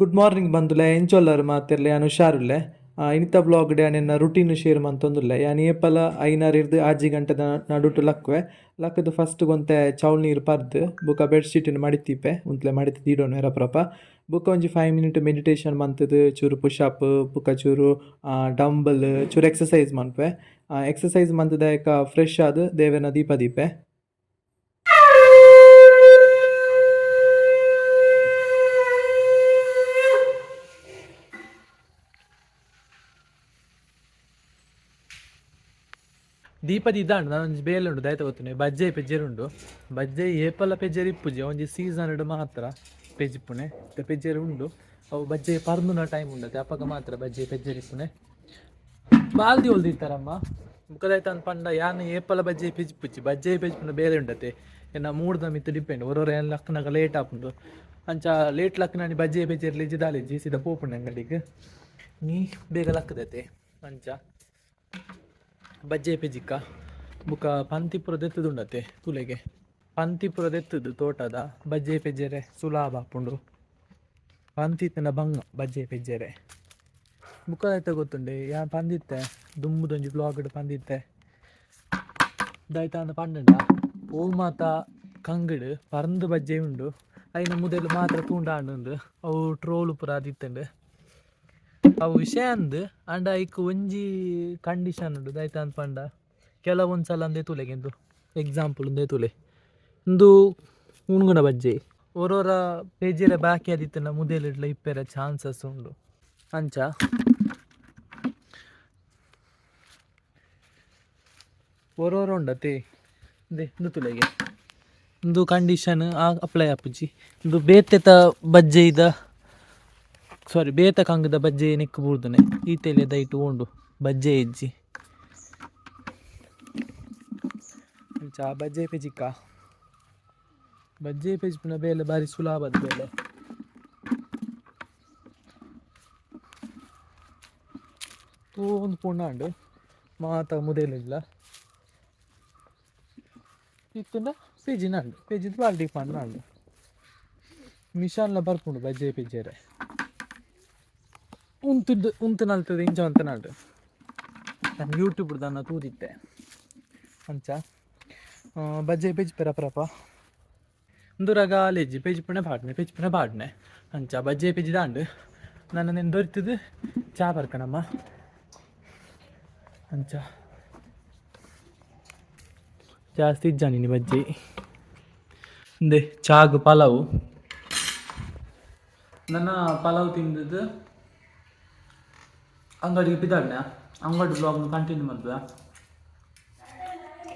Good morning ಬಂದುಲೆ ಎಂಚೊಲ್ಲರು ಮಾತಿರ್ಲೆ ಯಾನು ಹುಷಾರುಲ್ಲೆ ಇನಿತ blog ಡೆ ನಿನ್ನ ರುಟೀನ್ ಶೇರ್ ಮಂತೊಂದುಲ್ಲೆ ಯಾನ್ ಏಪಲ ಐನಾರು ಇರ್ದು ಆಜಿ ಗಂಟೆದ ನಡುಟು ಲಕ್ವೆ ಲಕ್ಕದು ಫಸ್ಟ್ ಗೊಂತೆ ಚೌಲ್ ನೀರು ಪರ್ದು ಬೊಕ ಬೆಡ್ಶೀಟಿನ ಮಡಿತಿಪ್ಪೆ ಉಂತ್ಲೆ ಮಡಿತು ತೀಡೋನು ಎರಪ್ರಪ ಬೊಕ ಒಂಜಿ 5 ಮಿನಿಟ್ ಮೆಡಿಟೇಷನ್ ಮಂತುದು ಚೂರು ಪುಷಪ್ ಬೊಕ ಚೂರು ಡಂಬಲ್ ಚೂರು ಎಕ್ಸಸೈಸ್ ಮನ್ಪೆ ಎಕ್ಸಸೈಸ್ ಮಂತುದಾಯಕ ಫ್ರೆಶ್ ಆದ್ ದೇವೆನ ದೀಪ ದೀಪೆ. ದೀಪದ ಇದ್ದಾಂಡು ನಾನು ಒಂಜಿ ಬೇಲೆ ಉಂಡು ದಯತ ಗೊತ್ತುನೆ ಬಜ್ಜೆ ಪೆಜ್ಜೆರುಂಡು ಬಜ್ಜೆ ಏಪಲ ಪೆಜ್ಜೆರು ಇಪ್ಪುಜಿ ಒಂಜಿ ಸೀಸನ್ ಮಾತ್ರ ಪೆಜ್ಜಿಪ್ಪುನೆ ಪೆಜ್ಜೆರು ಉಂಡು ಅವು ಬಜ್ಜೆ ಪರ್ನುನ ಟೈಮ್ ಉಂಡತೆ ಅಪ್ಪಗ ಮಾತ್ರ ಬಜ್ಜೆ ಪೆಜ್ಜೆರಿಪ್ಪುನೆ ಬಾಲ್ದಿ ಹೊಲ್ದಿತ್ತಾರಮ್ಮ ಮುಖದಾಯ್ತ ಅಂದ್ ಪಂಡ ಯಾನು ಏಪಲ ಬಜ್ಜೆ ಪೆಜ್ಜಿಪ್ಪುಚ್ಚಿ ಬಜ್ಜೆ ಪೆಜ್ಜಿಪ್ಪುನ ಬೇಲೆ ಉಂಡತೆ ಏನ ಮೂಡ್ದ ಮಿತ್ತು ಡಿಪೆಂಡ್ ಒರೊರ ಏನು ಲಕ್ಕನಾಗ ಲೇಟ್ ಆಪುಂಡು ಅಂಚ ಲೇಟ್ ಲಕ್ಕನಾನಿ ಬಜ್ಜೆ ಪೆಜ್ಜೆರ್ಲಿ ದಾಲೆಜ್ಜಿ ಸೀದಾ ಪೋಪುಂಡು ಅಂಗಡಿಗೆ ನೀ ಬೇಗ ಲಕ್ಕದತೆ ಅಂಚ ಬಜ್ಜೆ ಪೆಜಿಕ್ಕ ಬುಕ ಪಂತಿಪುರ ದೆತ್ತದುಂಡತೆ ತುಲೆಗೆ ಪಂತಿಪುರ ದೆತ್ತದು ತೋಟದ ಬಜ್ಜೆ ಪೆಜ್ಜೆರೆ ಸುಲಾಭ ಆಪುಂಡು ಪಂತಿತ್ತಿನ ಬಂಗ ಬಜ್ಜೆ ಪೆಜ್ಜೆರೆ ಬುಕ ಆಯ್ತ ಗೊತ್ತುಂಡೆ ಯಾ ಪಂದಿತ್ತೆ ದುಮ್ಮುದೊಂಜಿ ಬ್ಲಾಗ್ಡ್ ಪಂದಿತ್ತೆ ದಾಯ್ತ ಅಂದ ಪಂಡ ಓ ಮಾತ ಕಂಗಡ್ ಪರಂದು ಬಜ್ಜೆ ಉಂಡು ಐನ ಮುದಲು ಮಾತ್ರ ತೂಂಡಾಂಡು ಅವು ಟ್ರೋಲು ಪುರ ಆದಿತ್ತಂಡು ಅವು ವಿಷಯ ಅಂದ್ ಅಂಡ ಐಕ್ ಒಂಜಿ ಕಂಡೀಷನ್ ಉಂಡು ದಾಯ್ತ ಅಂದ್ ಪಂಡ ಕೆಲವೊಂದು ಸಲ ಅಂದೇ ತುಲೆಗೆಂದು ಎಕ್ಸಾಂಪಲ್ ಒಂದೇ ತುಲೆ ಇಂದು ಉಣ್ಗುಣ ಬಜ್ಜೆ ಒರೋರ ಪೇಜೆರ ಬಾಕಿ ಆದಿತ್ತನ ಮುದೇಲಿಡ್ಲ ಇಪ್ಪೆರ ಚಾನ್ಸಸ್ ಉಂಡು ಅಂಚ ಒರೋರ ಉಂಡತೆ ದೇ ಇಂದು ತುಲೆಗೆ ಇಂದು ಕಂಡೀಷನ್ ಅಪ್ಲೈ ಆಪುಜಿ ಇಂದು ಬೇತೆತ ಬಜ್ಜೆ ಇದ ಸಾರಿ ಬೇತ ಕಂಗದ ಬಜ್ಜೆ ನೆಕ್ಕು ಬೂರ್ದುನೆ ಈತೆಲೆ ದೈಟು ಉಂಡು ಬಜ್ಜೆ ಎಜ್ಜಿ ಅಂಚ ಬಜ್ಜೆ ಪೆಜಿಕ್ಕ ಬಜ್ಜೆ ಪೆಜ್ಪಿನ ಬೇಲೆ ಬಾರಿ ಸುಲಭದ ಬೇಲೆ ತೂ ಒಂದು ಪುಣ್ಣಾಂಡು ಮಾತ ಮುದೇಲಿಲ್ಲ ಇತ್ತುಂಡ ಪೆಜಿನಾಂಡು ಪೆಜಿದ್ ಬಾಲ್ಟಿ ಪಣ್ಣಾಂಡು ಮಿಷಾನ್ಲ ಬರ್ಪುಂಡು ಬಜ್ಜೆ ಪೆಜ್ಜೆರೆ ಉಂತು ನಲ್ತದೆ ಇಂಚ ಅಂತ ನಾಡು ನಾನು ಯೂಟ್ಯೂಬ್ ದನ್ನ ತೂದಿತ್ತೆ ಅಂಚ ಬಜ್ಜೆ ಪೆಜ್ ಪೆರಪ್ರಪ ಒಂದುರಾಗ ಲೆಜ್ಜಿ ಪೆಜ್ ಪುಣೆ ಪಾಡ್ನೆ ಅಂಚ ಬಜ್ಜೆ ಪೆಜ್ ದಾಂಡು ನನ್ನ ನೆನ್ ದೊರಿತದು ಚಾ ಬರ್ಕಣಮ್ಮ ಅಂಚ ಜಾಸ್ತಿ ಇಜ್ಜಾನಿನಿ ಬಜ್ಜಿ ಅಂದೆ ಚಾಗು ಪಲಾವು ನನ್ನ ಪಲಾವ್ ತಿಂದದ್ದು ಅಂಗಡಿಗೆ ಬಿದ್ದಾಡ್ನೆ ಅಂಗಡಿ ಬ್ಲಾಗ್ನ ಕಂಟಿನ್ಯೂ ಮಾಡ್ದ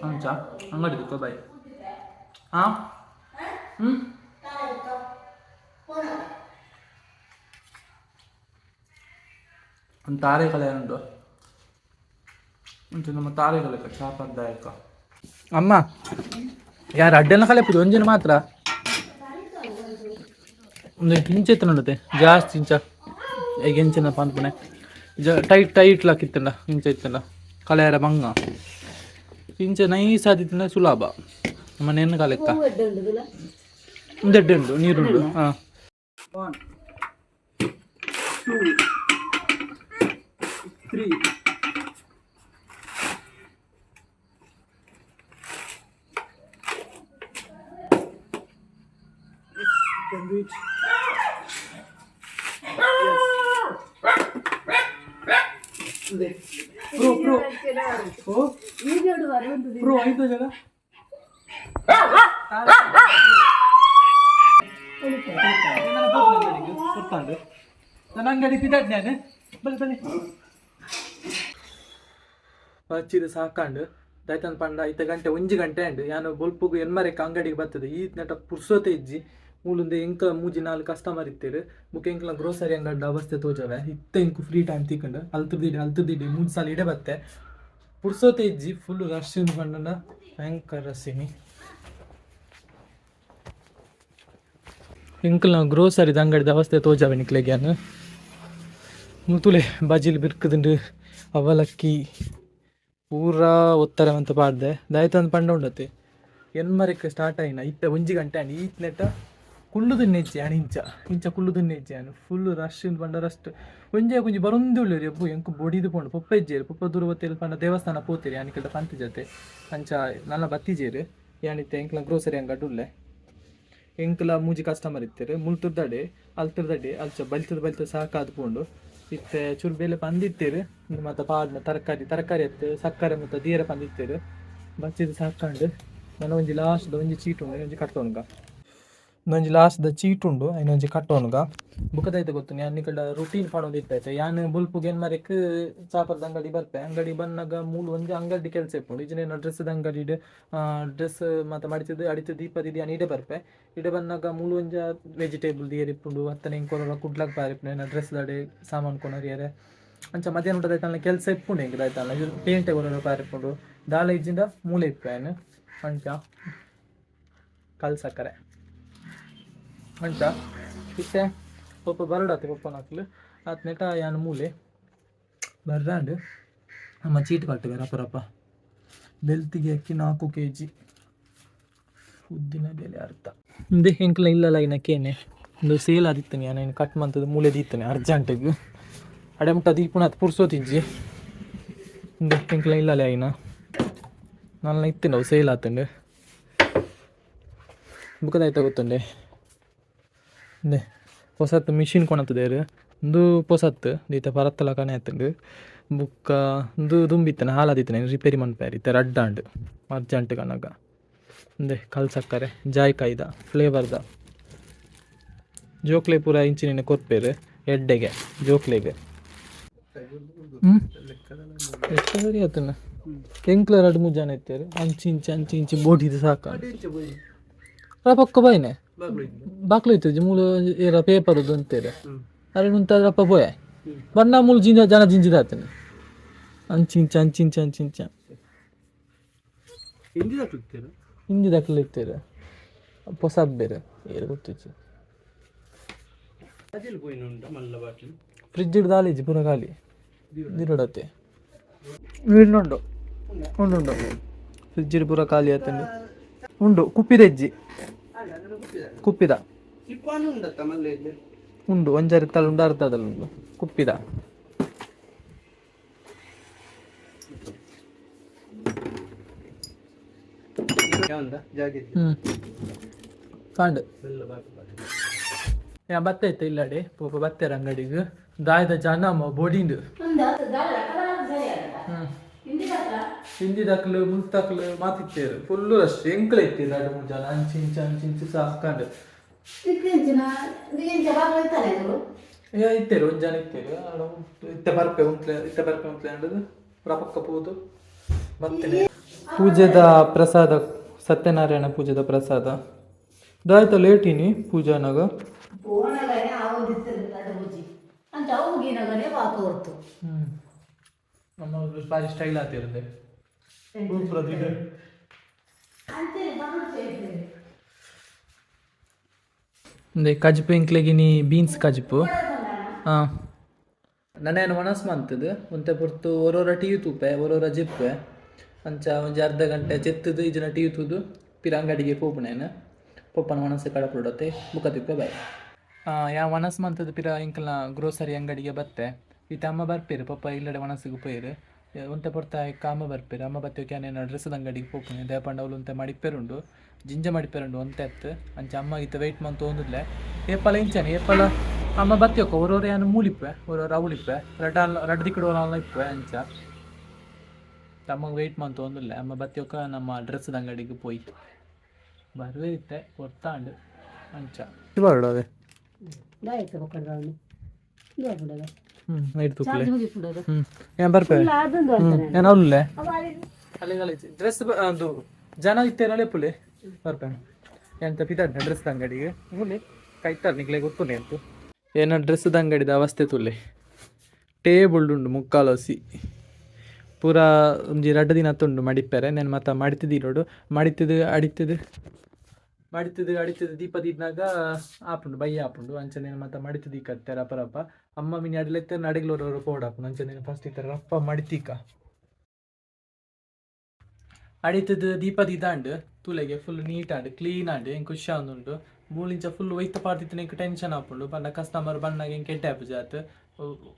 ಅಂಚ ಅಂಗಡಿ ದಿಕ್ಕೋ ಬಾಯ್ ಹಾಂ ಒಂದು ತಾರೆಕಲೆ ಉಂಟು ಉಂಟು ನಮ್ಮ ತಾರೆಕಲೆ ಚಾಪದಾಯಕ ಅಮ್ಮ ಯಾರು ಅಡ್ಡೆಲ್ಲ ಕಲೆಪುದು ಒಂಜಿನ ಮಾತ್ರ ಒಂದು ಇಂಚ ಎತ್ತ ನೋಡುತ್ತೆ ಜಾಸ್ತಿ ಇಂಚ ಈಗ ಎಂಚಿನ ಪಾನ್ಪುಣೆ ಟೈಟ್ ಲಾಕಿತ್ತಲ್ಲ ಇಂಚ ಇತ್ತಲ್ಲ ಕಲೆಯರ ಬಂಗ ಇಂಚ ನೈಸ್ ಆದಿತ್ತಿನ ಸುಲಭ ಮನೆಯನ್ನು ಕಾಲೆಕ್ಕ ದಡ್ಡೆ ಉಂಡು ನೀರುಂಡು ಹಾಂ 1 2 3 can reach. Yes. Pro. Oh. Pro ಐದು ಜನ. ನನ್ನ ಅಂಗಡಿ ಬಿದ್ದಾಡ್ ನಾನು ಬನ್ನಿ ಹಚ್ಚಿದ ಸಾಕಾಂಡು ದೈತನ್ ಪಂಡ 5 ಗಂಟೆ 1 ಗಂಟೆ ಅಂಡು ಯಾನು ಬೊಲ್ಪುಗು ಎನ್ಮರೆಕ್ಕ ಅಂಗಡಿಗೆ ಬರ್ತದೆ ಈ ನಟ ಪುರ್ಸೋತೆ ಇಜ್ಜಿ ಮೂಲುಂದೆ ಎಂಕ 3-4 ಕಸ್ಟಮರ್ ಇತ್ತೇರು ಮುಖ ಎಂಕ್ಲ ಗ್ರೋಸರಿ ಅಂಗಡಿ ಅವಸ್ಥೆ ತೋಜವೆ ಎಂಕು ಫ್ರೀ ಟೈಮ್ ತಿಕ್ಕಂಡು ಅಲ್ತದಿಡಿ 3 ಸಾಲ ಇಡೆ ಬತ್ತೆ ಪುರ್ಸೋತೆ ಇಜ್ಜಿ ಫುಲ್ ರಶ್ ಪಂಡ ಭಯಂಕರ ರಸ್ಸಿನಿ ಎಂಕ್ಲ ಗ್ರೋಸರಿದ ಅಂಗಡಿದ ಅವಸ್ಥೆ ತೋಜವೆ ನಿಕ್ಲೆಗ್ಯಾನು ಮುತುಲೆ ಬಜಿಲ್ ಬಿರ್ಕದುಂಡು ಅವಲಕ್ಕಿ ಪೂರಾ ಒತ್ತರವಂತ ಪಾಡ್ದೆ ದಾಯ್ತಂದು ಪಂಡ ಉಂಡತೆ ಎನ್ಮರೆಕ್ಕ ಸ್ಟಾರ್ಟ್ ಆಯ್ನ 1 ಗಂಟೆ ಅಂಡ್ ಈತ್ ನೆಟ್ಟ ಕುಳ್ಳು ತಿನ್ನೆಜ್ಜೆ ಅಣ ಇಂಚ ಕುಳ್ಳು ತಿನ್ನೆಜ್ಜೆ ಅನು ಫುಲ್ ರಶ್ ಪಂಡ ರಶ್ ಒಂಜೆ ಕುಂಜಿ ಬರೊಂದು ಉಳ್ಳೇರಿ ಎಬ್ಬು ಎಂಕು ಬೊಡಿದು ಪೋಂಡು ಪೊಪ್ಪ ಇಜ್ಜೇರು ಪೊಪ್ಪ ದೂರ ಬತ್ತೇರು ಪಂಡ ದೇವಸ್ಥಾನ ಪೋತೇರಿ ಯಾನಿಕಲ್ದ ಪಂತ ಜೊತೆ ಅಂಚ ನನ್ನ ಬತ್ತಿಜೇರು ಯಾನಿತ್ತೆ ಎಂಕ್ಲ ಗ್ರೋಸರಿ ಅಂಗಡಿ ಉಳ್ಳೆ ಎಂಕ್ಲ ಮೂಜಿ ಕಸ್ಟಮರ್ ಇತ್ತೇರು ಮುಲ್ತುರ್ದಡೆ ಅಲ್ತುರ್ದಡೆ ಅಲ್ಚ ಬಲ್ತದ ಸಾಕಾದ್ ಪೋಂಡು ಇತ್ತೆ ಚೂರು ಬೇಲೆ ಪಂದಿತ್ತೇರು ಮತ್ತು ಪಾಡ್ನ ತರಕಾರಿ ಎತ್ತು ಸಕ್ಕರೆ ಮತ್ತು ದೀರ ಪಂದಿತ್ತೇರು ಬಚ್ಚಿದ ಸಾಕೊಂಡು ನನ್ನ ಒಂಜಿ ಲಾಸ್ಟ್ ಒಂಜಿ ಚೀಟ್ ಉಂಡು ಒಂಜಿ ಕಟ್ಟೋನ್ಗ ಒಂಜಿ ಲಾಸ್ಟ್ ಚೀಟ್ ಉಂಡು ಐನೊಂಜಿ ಕಟ್ಟೋನ್ಗ ಬುಕ್ಕದೈತೆ ಗೊತ್ತು ಯಾನ್ ನಿಕಲ್ಡ ರುಟೀನ್ ಪಾಡೊಂದು ಇತ್ತೈತೆ ಯಾನ್ ಬುಲ್ಪುಗೆ ಏನ್ ಮರೆಕ್ ಚಾಪರ್ದ ಅಂಗಡಿ ಬರ್ಪೆ ಅಂಗಡಿ ಬಂದಾಗ ಮೂಲು ಒಂಜಿ ಅಂಗಡಿ ಕೆಲಸ ಇಪ್ಪುಂಡು ಇಜನೇನು ಡ್ರೆಸ್ದ ಅಂಗಡಿ ಡ್ರೆಸ್ ಮತ್ತು ಮಡಿತದ್ದು ಅಡಿತದ್ದು ದೀಪದಿದ್ದು ಯಾನ್ ಇಡೆ ಬರ್ಪೆ ಇಡೆ ಬಂದಾಗ ಮೂಲು ಒಂಜ ವೆಜಿಟೇಬಲ್ ದಿಯರ್ ಇಪ್ಪುಂಡು ಅತ್ತನೆ ಕೊರೋಲ ಕುಡ್ಲಕ್ ಪಾರಿಪ್ಪುಂಡು ಏನ ಡ್ರೆಸ್ ದಾಡೆ ಸಾಮಾನು ಕೊನರಿಯರೆ ಅಂಚ ಮಧ್ಯಾಹ್ನ ಊಟದೈತಲ್ಲ ಕೆಲಸ ಇಪ್ಪುಂಡು ಹೆಂಗೆ ಆಯ್ತಲ್ಲ ಪೇಂಟೆ ಕೊರೋಲ ಪಾರಿಪ್ಪುಂಡು ದಾಲ ಇಜ್ಜಿಂದ ಮೂಲೆ ಇಪ್ಪೆ ಏನು ಅಂಚ ಕಲ್ಸಕ್ಕರೆ ಅಂಚ ಇತ್ತೆ ಪಪ್ಪ ಬರಡಾತೆ ಪಪ್ಪ ನಾಕ್ಲು ಆತ್ ನೆಟ ಯಾನ್ ಮೂಲೆ ಬರ್ರಾಂಡು ನಮ್ಮ ಚೀಟ್ ಕಟ್ಟುವೆ ರಪ್ಪ ಬೆಲ್ತಿಗೆ ಅಕ್ಕಿ 4 kg ಉದ್ದಿನ ಬೆಲೆ ಅರ್ಥ ಇಂದೆ ಎಂಕ್ಲ ಇಲ್ಲಲ್ಲ ಇನಕ್ಕೇನೆ ಒಂದು ಸೇಲ್ ಆದಿತ್ತಾನೆ ಯಾನೇನು ಕಟ್ ಮಂತದ್ದು ಮೂಲೆ ದೀತಾನೆ ಅರ್ಜೆಂಟಿಗೆ ಅಡೆಮುಟ ದೀಪುಣ ಅದು ಪುರ್ಸೋತಿಜ್ಜಿ ಇಂದೆ ಎಂಕ್ಲ ಇಲ್ಲಲ್ಲ ಐನ ನನ್ನ ಇತ್ತು ನಾವು ಸೇಲ್ ಆತಂಡು ಬುಕ್ಕದಾಯ್ತಾ ಗೊತ್ತುಂಡೆ ಇಂದೆ ಹೊಸತ್ತು ಮಿಷಿನ್ ಕೊಣತ್ತದೇರು ಒಂದು ಹೊಸತ್ತು ದೀತ ಪರತ್ತಲ ಕನೆ ಆತಂಡು ಬುಕ್ಕ ಒಂದು ದುಂಬಿತ್ತನೆ ಹಾಲಾದಿತ್ತಾನೆ ರಿಪೇರಿ ಮನ್ಪೇರಿ ಇತ್ತೆ ರಡ್ಡಾಂಡು ಅರ್ಜೆಂಟ್ ಕನಗ ಅಂದೆ ಕಲ್ಸಕ್ಕರೆ ಜಾಯ್ಕಾಯ್ದ ಫ್ಲೇವರ್ದ ಜೋಕ್ಲೆ ಪೂರ ಇಂಚಿನ ಕೊರ್ಪೇರು ಎಡ್ಡೆಗೆ ಜೋಕ್ಲೆಗೆ ಎಷ್ಟು ಸರಿ ಆತನ ಎಂಕ್ಲ 2-3 ಜನ ಇತ್ತೇರು ಅಂಚಿ ಬೋಟಿದು ಸಾಕ ಪಕ್ಕ ಬಾಯ್ನೆ ಬಾಕ್ಲು ಇತ್ತು ಮೂಲು ಏರ ಪೇಪರ್ ಅಂತಾರೆ ಅರೆ ಮುಂತಾದ್ರಪ್ಪ ಪೋಯ ಬಣ್ಣ ಮೂಲು ಜನ ಜಿಂಜಿದಾತನೆ ಅಂಚಿಂಚ ಹಿಂದಿ ದಾಖಲೆ ಇತ್ತೇರು ಹೊಸ ಬೇರೆ ಏರು ಗೊತ್ತಿತ್ತು ಫ್ರಿಜ್ ದಾಲೇಜ್ ಪುರ ಖಾಲಿ ದಿರಡತ್ತೆ ಇನ್ನುಂಡು ಉಂಡು ಫ್ರಿಜ್ ಪೂರ ಖಾಲಿ ಆತಂಡು ಉಂಡು ಕುಪ್ಪಿದೆಜ್ಜಿ ಕುಪ್ಪಿದ ಉಂಡು ಒಂಜಾರಿ ತಲೆ ಉಂಡು ಅರ್ಧದಲ್ಲಿ ಉಂಡು ಕುಪ್ಪಿದ ಕಾಂಡು ಯಾ ಬತ್ತೈತೆ ಇಲ್ಲಡೆ ಪೋಪ ಬತ್ತೇರ ಅಂಗಡಿಗೆ ದಾಯದ ಜನ ಬೋಡಿಂಡು ಹಿಂದಿ ದಾಖಲು ಮುಂತಾಕ್ಲು ಮಾತಿತ್ತೇರು ಫುಲ್ಲು ರಶ್ ಎಂಕ್ಲ ಇತ್ತೇರು 2-3 ಜನ ಅಂಚಿಂಚು ಸಾಕೊಂಡು ಇತ್ತೇರು ಒಂದು ಜನ ಇತ್ತೇರು ಇತ್ತೆ ಬರ್ಪೆ ಉಂತ್ಲೆ ಅಂಡದು ರಪಕ್ಕ ಪೂದು ಬರ್ತೇನೆ ಪೂಜೆದ ಪ್ರಸಾದ ಸತ್ಯನಾರಾಯಣ ಪೂಜೆದ ಪ್ರಸಾದ ದಾಯ್ತ ಲೇಟಿನಿ ಪೂಜಾನಾಗ ನಮ್ಮ ಬಾರಿ ಸ್ಟೈಲ್ ಆತಿರುತ್ತೆ ಕಜ್ಪು ಎಂಕ್ಲೆಗಿನಿ ಬೀನ್ಸ್ ಕಜ್ಪು ಹಾಂ ನನ್ನೇನು ಮನಸ್ಸು ಮಂತದ್ದು ಒಂತೆ ಪುರ್ತು ಒರೊರ ಟಿವಿ ತೂಪೆ ಒರೊರ ಜಿಪ್ಪೆ ಅಂಚ ಒಂಜಿ ಅರ್ಧ ಗಂಟೆ ಚೆತ್ತದು ಈಜಿನ ಟಿವಿ ತೂದು ಪಿರ ಅಂಗಡಿಗೆ ಪೋಪುನೇನು ಪೊಪ್ಪನ ಮನಸ್ಸು ಕಡಪುಡತ್ತೆ ಬುಕ್ಕ ತಿಪ್ಪೆ ಬಾಯ್ ಯಾ ಮನಸ್ಸು ಮಂತದ್ದು ಪಿರ ಇಂಕಲ್ನ ಗ್ರೋಸರಿ ಅಂಗಡಿಗೆ ಬತ್ತೆ ಈತ ಅಮ್ಮ ಬರ್ಪೇರು ಪಪ್ಪ ಇಲ್ಲಡೆ ಮನಸ್ಸಿಗೆ ಪೋಯಿರು ಒಂತೆ ಪೊರ್ತ ಅಮ್ಮ ಬರ್ಪೇರು ಅಮ್ಮ ಬತ್ತೋಕೆ ಏನೇನು ಡ್ರೆಸ್ದ ಅಂಗಡಿಗೆ ಪೋಪುನೆ ದೇಪಂಡ ಅವಳು ಒಂತೆ ಮಡಿಪೇರುಂಡು ಜಿಂಜ ಮಡಿಪೇರುಂಡು ಒಂತೆ ಅತ್ತು ಅಂಚ ಅಮ್ಮ ಈತ ವೆಯ್ಟ್ ಮಂತ್ ತೊಂದಿಲ್ಲ ಏಪಲ ಇಂಚಾನೆ ಏಪಲ ಅಮ್ಮ ಬತ್ತಿಯೋಕ ಒರೊರು ಏನು ಮೂಲಿಪ್ಪೆ ಒರೊರು ಅವಳಿಪ್ಪೆ ರಡ್ಡ ದಿಕ್ಕಡು ಇಪ್ಪೆ ಅಂಚ ಅಮ್ಮಗೆ ವೆಯ್ಟ್ ಮಂತ್ ತೊಂದಿಲ್ಲ ಅಮ್ಮ ಬತ್ತಿಯೋಕ ನಮ್ಮ ಡ್ರೆಸ್ದ ಅಂಗಡಿಗೆ ಪೋಯಿ ಬರುವೆ ಇತ್ತೆ ಕೊರ್ತಾಂಡು ಅಂಚ ಬಾರಡವೆ ಡ್ರೆಸ್ ಅದು ಜನ ಇತ್ತೇನಳೆ ಪುಲೆ ಬರ್ಪೇಣ ಎಂತ ಪಿತಾಡ್ನ ಡ್ರೆಸ್ದ ಅಂಗಡಿಗೆ ಮೂಲೆ ಕೈತಾರ ನಿಕ್ಲೆ ಗೊತ್ತುನೆ ಅಂತು ಏನ ಡ್ರೆಸ್ದ ಅಂಗಡಿದ ಅವಸ್ಥೆ ತುಲೆ ಟೇಬಲ್ ಉಂಡು ಮುಕ್ಕಾಲೋಸಿ ಪೂರ ಒಂಜಿ 2 ದಿನ ತುಂಡು ಮಡಿಪೇರೆ ನಾನು ಮತ್ತೆ ಮಾಡಿತಿದ್ದಿ ನೋಡು ಅಡಿತದು ದೀಪ ದಿದ್ನಾಗ ಆಪುಂಡು ಬೈ ಆಪುಂಡು ಅಂಚನೇನು ಮತ್ತೆ ಮಡಿತದಿ ಕತ್ತೆ ರಪ್ಪ ಅಮ್ಮ ಮಿನಿ ಅಡ್ಲೆತ್ತ ನಡಿಗ್ಲೋರವರು ಪೋಡಾಪುಂಡು ಅಂಚನೇನು ಫಸ್ಟ್ ಇತ್ತರ ರಪ್ಪ ಮಡಿತೀಕ ಅಡಿತದು ದೀಪ ದಿದ್ದಾಂಡು ತುಲೆಗೆ ಫುಲ್ ನೀಟ್ ಆಂಡು ಕ್ಲೀನ್ ಆಂಡು ಹೆಂಗೆ ಖುಷಿ ಆಂದುಂಡು ಮೂಲಿಂಚ ಫುಲ್ ಒಯ್ತ ಪಾಡ್ತಿತ್ತು ನಿಂಗೆ ಟೆನ್ಷನ್ ಆಪುಂಡು ಪಂಡ ಕಸ್ಟಮರ್ ಬಣ್ಣಗೆ ಹಿಂಗೆ ಕೆಟ್ಟ ಜಾತ್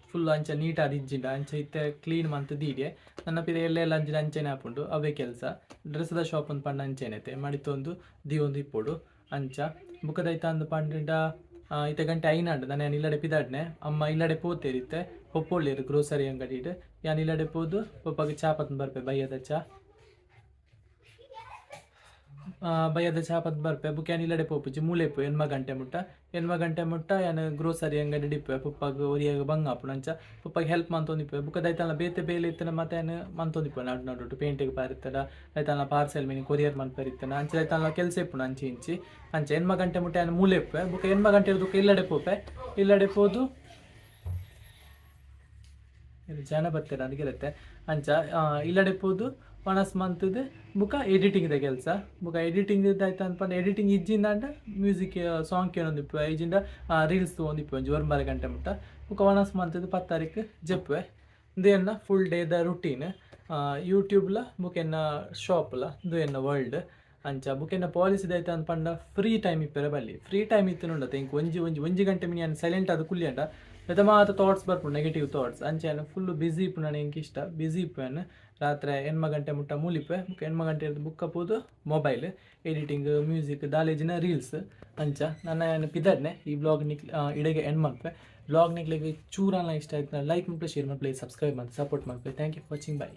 ಫುಲ್ ಅಂಚ ನೀಟಾಗಿ ಇಜ್ಜಿಂಡ ಅಂಚ ಇತ್ತೆ ಕ್ಲೀನ್ ಮಂತ್ ದೀಡೆ ನನ್ನ ಪಿದ ಎಲ್ಲ ಅಂಚಿನ ಅಂಚೆನೆ ಆಪುಂಡು ಅವೇ ಕೆಲಸ ಡ್ರೆಸ್ದ ಶಾಪ್ ಒಂದು ಪಂಡ ಅಂಚೆನೆತೆ ಮಡಿತೊಂದು ಒಂದು ಇಪ್ಪುಡು ಅಂಚ ಬುಕ್ಕದೈತ ಅಂದು ಪಂಡ ಇತ್ತೆ ಗಂಟೆ ಐನಾಡು ನಾನು ಇಲ್ಲಡೆ ಪಿದಾಡ್ನೆ ಅಮ್ಮ ಇಲ್ಲಡೆ ಪೋತೇರಿತ್ತೆ ಪೊಪ್ಪೊಳ್ಳೇರು ಗ್ರೋಸರಿ ಅಂಗಡಿ ಯಾನ್ ಇಲ್ಲಡೆ ಪೋದು ಪಪ್ಪಗೆ ಚಾ ಪತ್ನ ಬರ್ಪೆ ಬಯ್ಯದ ಚಾ ಬಯ್ಯದ ಚಾ ಪತ್ ಬರ್ಪೆ ಬುಕ್ ಯಾನ್ ಇಲ್ಲಡೆ ಪೋಪುಜಿ ಮೂಲೆಪು ಎನ್ಮ ಗಂಟೆ ಮುಟ್ಟ ಯಾನ್ ಗ್ರೋಸರಿ ಅಂಗಡಿ ಡಿಪ್ಪೆ ಪಪ್ಪಗೆ ಒರಿಯಾಗ ಬಂಗಾಪು ನಂಚ ಪಪ್ಪಗೆ ಹೆಲ್ಪ್ ಮಂತೊಂದಿಪ್ಪೆ ಬುಕ್ಕ ದೈತನ ಬೇತೆ ಬೇಲೆ ಇತ್ತನ ಮತ್ತೆ ಯಾನ್ ಮಂತೊಂದಿಪ್ಪೆ ನಡು ನಡು ಪೇಂಟಿಗೆ ಪಾರಿತ್ತಡ ದೈತನ ಪಾರ್ಸೆಲ್ ಮೀನಿ ಕೊರಿಯರ್ ಮನ್ಪರಿತ್ತನ ಅಂಚೆ ದೈತನ ಕೆಲಸ ಇಪ್ಪುನ ಅಂಚಿ ಇಂಚಿ ಅಂಚೆ ಎನ್ಮ ಗಂಟೆ ಮುಟ್ಟ ಯಾನ್ ಮೂಲೆಪ್ಪೆ ಬುಕ್ಕ ಎನ್ಮ ಗಂಟೆ ಇರೋದಕ್ಕೆ ಇಲ್ಲಡೆ ಪೋಪೆ ಇಲ್ಲಡೆ ಪೋದು ಜನ ಬರ್ತಾರೆ ಅದಕ್ಕೆ ಇರುತ್ತೆ ಅಂಚ ಇಲ್ಲಡೆ ಪೋದು ಒಣಸ್ ಮಂತದ್ದು ಬುಕ್ಕ ಎಡಿಟಿಂಗ್ದ ಕೆಲಸ ಬುಕ್ಕ ಎಡಿಟಿಂಗ್ ಆಯ್ತು ಅನ್ಪಂಡು ಎಡಿಟಿಂಗ್ ಇಜ್ಜಿಂದ ಮ್ಯೂಸಿಕ್ ಸಾಂಗ್ ಕೇಳೊಂದಿಪ್ಪೆ ಇಜ್ಜಿಂದ ರೀಲ್ಸ್ ತೊಗೊಂಡಿಪ್ಪೆ ಒಂಜಿ ಒಂಬತ್ತು ಗಂಟೆ ಮುಟ್ಟ ಬುಕ್ಕ ಒಣಸ್ ಮಂತದ್ದು 10 ತಾರೀಕು ಜಪ್ಪೆ ಇದು ಎನ್ನ ಫುಲ್ ಡೇದ ರುಟೀನ್ ಯೂಟ್ಯೂಬ್ಲ ಬುಕ್ಕ ಎನ್ನ ಶಾಪ್ಲ ಇದು ಎನ್ನ ವರ್ಲ್ಡ್ ಅಂಚ ಬುಕ್ಕ ಎನ್ನ ಪಾಲಿಸಿದ ಆಯ್ತು ಅನ್ಪಂಡ ಫ್ರೀ ಟೈಮ್ ಇಪ್ಪರೆ ಬಲ್ಲಿ ಫ್ರೀ ಟೈಮ್ ಇತ್ತು ನೋಡತ್ತೆ ಇಂಕ ಒಂಜಿ ಗಂಟೆ ಮಿನಿ ನಾನು ಸೈಲೆಂಟ್ ಅದು ಕುಲ್ಲಿ ಅಂಡ ಮತ್ತೆ ಮಾತ್ರ ಥಾಟ್ಸ್ ಬರ್ಪುಂಡು ನೆಗೆಟಿವ್ ಥಾಟ್ಸ್ ಅಂಚೆನು ಫುಲ್ಲು ಬಿಸಿ ಇಪ್ಪು ನಾನು ಇಂಕ ಇಷ್ಟ ಬಿಸಿ ಇಪ್ಪೇನು ರಾತ್ರಿ 8 ಗಂಟೆ ಮುಟ್ಟ ಮೂಲಿಪ್ಪೆ ಬುಕ್ಕ 8 ಗಂಟೆ ಇರೋದು ಬುಕ್ಕ ಪೋದು ಮೊಬೈಲ್ ಎಡಿಟಿಂಗ್ ಮ್ಯೂಸಿಕ್ ದಾಲೇಜಿನ ರೀಲ್ಸ್ ಅಂಚ ನನ್ನ ಏನು ಪಿದಡ್ನೆ ಈ ಬ್ಲಾಗ್ ಇಡೆಗೆ ಎಂಡ್ ಮಾಡ್ಪೆ ಬ್ಲಾಗ್ ನಿಕ್ಲಿಗೆ ಚೂರನ್ನ ಇಷ್ಟ ಆಯ್ತು ಲೈಕ್ ಮಾಡ್ಪೆ ಶೇರ್ ಮಾಡ್ಪೆ ಸಬ್ಸ್ಕ್ರೈಬ್ ಮಾಡಿ ಸಪೋರ್ಟ್ ಮಾಡ್ಪೆ thank you for watching by.